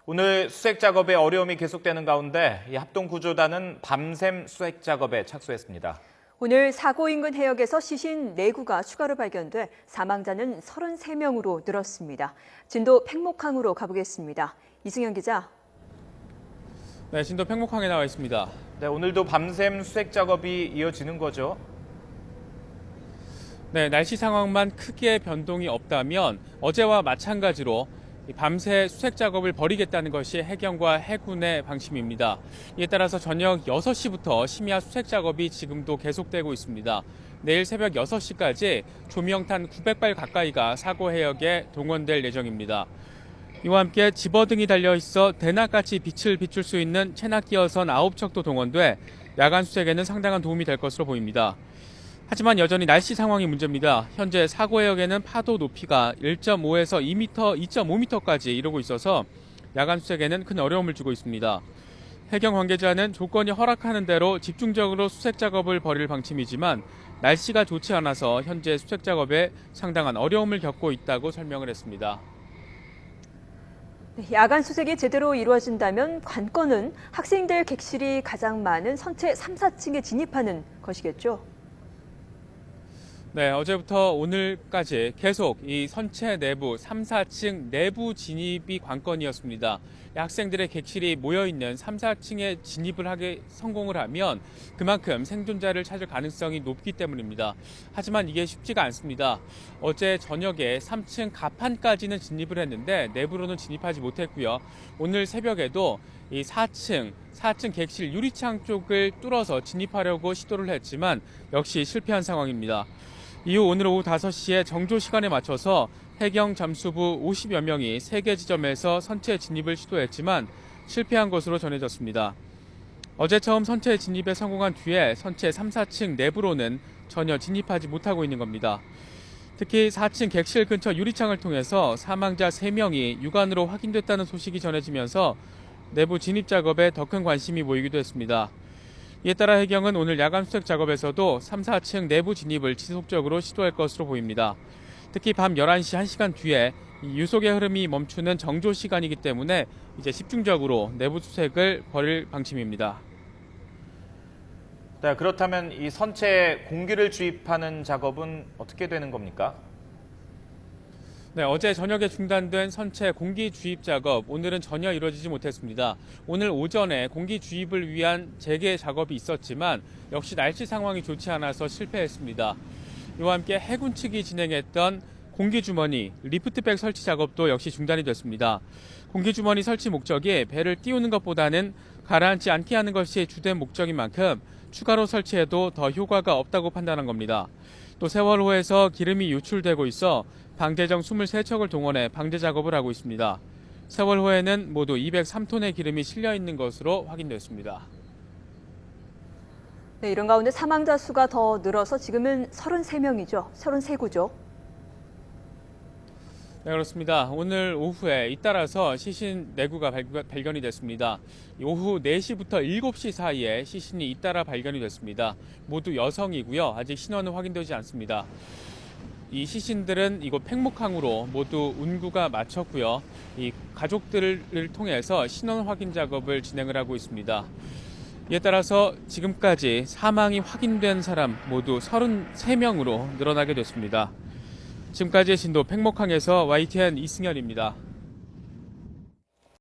오늘 수색 작업에 어려움이 계속되는 가운데 이 합동구조단은 밤샘 수색 작업에 착수했습니다. 오늘 사고 인근 해역에서 시신 4구가 추가로 발견돼 사망자는 33명으로 늘었습니다. 진도 팽목항으로 가보겠습니다. 이승현 기자. 네, 진도 팽목항에 나와 있습니다. 네, 오늘도 밤샘 수색 작업이 이어지는 거죠? 네, 날씨 상황만 크게 변동이 없다면 어제와 마찬가지로 밤새 수색 작업을 벌이겠다는 것이 해경과 해군의 방침입니다. 이에 따라서 저녁 6시부터 심야 수색 작업이 지금도 계속되고 있습니다. 내일 새벽 6시까지 조명탄 900발 가까이가 사고 해역에 동원될 예정입니다. 이와 함께 집어등이 달려있어 대낮같이 빛을 비출 수 있는 체납기어선 9척도 동원돼 야간 수색에는 상당한 도움이 될 것으로 보입니다. 하지만 여전히 날씨 상황이 문제입니다. 현재 사고 해역에는 파도 높이가 1.5에서 2m, 2.5m까지 이르고 있어서 야간 수색에는 큰 어려움을 주고 있습니다. 해경 관계자는 조건이 허락하는 대로 집중적으로 수색 작업을 벌일 방침이지만 날씨가 좋지 않아서 현재 수색 작업에 상당한 어려움을 겪고 있다고 설명을 했습니다. 야간 수색이 제대로 이루어진다면 관건은 학생들 객실이 가장 많은 선체 3, 4층에 진입하는 것이겠죠. 네, 어제부터 오늘까지 계속 이 선체 내부 3, 4층 내부 진입이 관건이었습니다. 학생들의 객실이 모여있는 3, 4층에 진입을 하게 성공을 하면 그만큼 생존자를 찾을 가능성이 높기 때문입니다. 하지만 이게 쉽지가 않습니다. 어제 저녁에 3층 갑판까지는 진입을 했는데 내부로는 진입하지 못했고요. 오늘 새벽에도 이 4층 객실 유리창 쪽을 뚫어서 진입하려고 시도를 했지만 역시 실패한 상황입니다. 이후 오늘 오후 5시에 정조 시간에 맞춰서 해경 잠수부 50여 명이 3개 지점에서 선체 진입을 시도했지만 실패한 것으로 전해졌습니다. 어제 처음 선체 진입에 성공한 뒤에 선체 3, 4층 내부로는 전혀 진입하지 못하고 있는 겁니다. 특히 4층 객실 근처 유리창을 통해서 사망자 3명이 육안으로 확인됐다는 소식이 전해지면서 내부 진입 작업에 더 큰 관심이 모이기도 했습니다. 이에 따라 해경은 오늘 야간 수색 작업에서도 3, 4층 내부 진입을 지속적으로 시도할 것으로 보입니다. 특히 밤 11시 1시간 뒤에 유속의 흐름이 멈추는 정조 시간이기 때문에 이제 집중적으로 내부 수색을 벌일 방침입니다. 네, 그렇다면 이 선체에 공기를 주입하는 작업은 어떻게 되는 겁니까? 네, 어제 저녁에 중단된 선체 공기 주입 작업, 오늘은 전혀 이루어지지 못했습니다. 오늘 오전에 공기 주입을 위한 재개 작업이 있었지만 역시 날씨 상황이 좋지 않아서 실패했습니다. 이와 함께 해군 측이 진행했던 공기주머니, 리프트백 설치 작업도 역시 중단이 됐습니다. 공기주머니 설치 목적이 배를 띄우는 것보다는 가라앉지 않게 하는 것이 주된 목적인 만큼 추가로 설치해도 더 효과가 없다고 판단한 겁니다. 또 세월호에서 기름이 유출되고 있어 방제정 23척을 동원해 방제 작업을 하고 있습니다. 세월호에는 모두 203톤의 기름이 실려 있는 것으로 확인됐습니다. 네, 이런 가운데 사망자 수가 더 늘어서 지금은 33명이죠. 33구죠. 네, 그렇습니다. 오늘 오후에 잇따라서 시신 4구가 발견이 됐습니다. 오후 4시부터 7시 사이에 시신이 잇따라 발견이 됐습니다. 모두 여성이고요. 아직 신원은 확인되지 않습니다. 이 시신들은 이곳 팽목항으로 모두 운구가 마쳤고요. 이 가족들을 통해서 신원 확인 작업을 진행을 하고 있습니다. 이에 따라서 지금까지 사망이 확인된 사람 모두 33명으로 늘어나게 됐습니다. 지금까지 진도 팽목항에서 YTN 이승현입니다.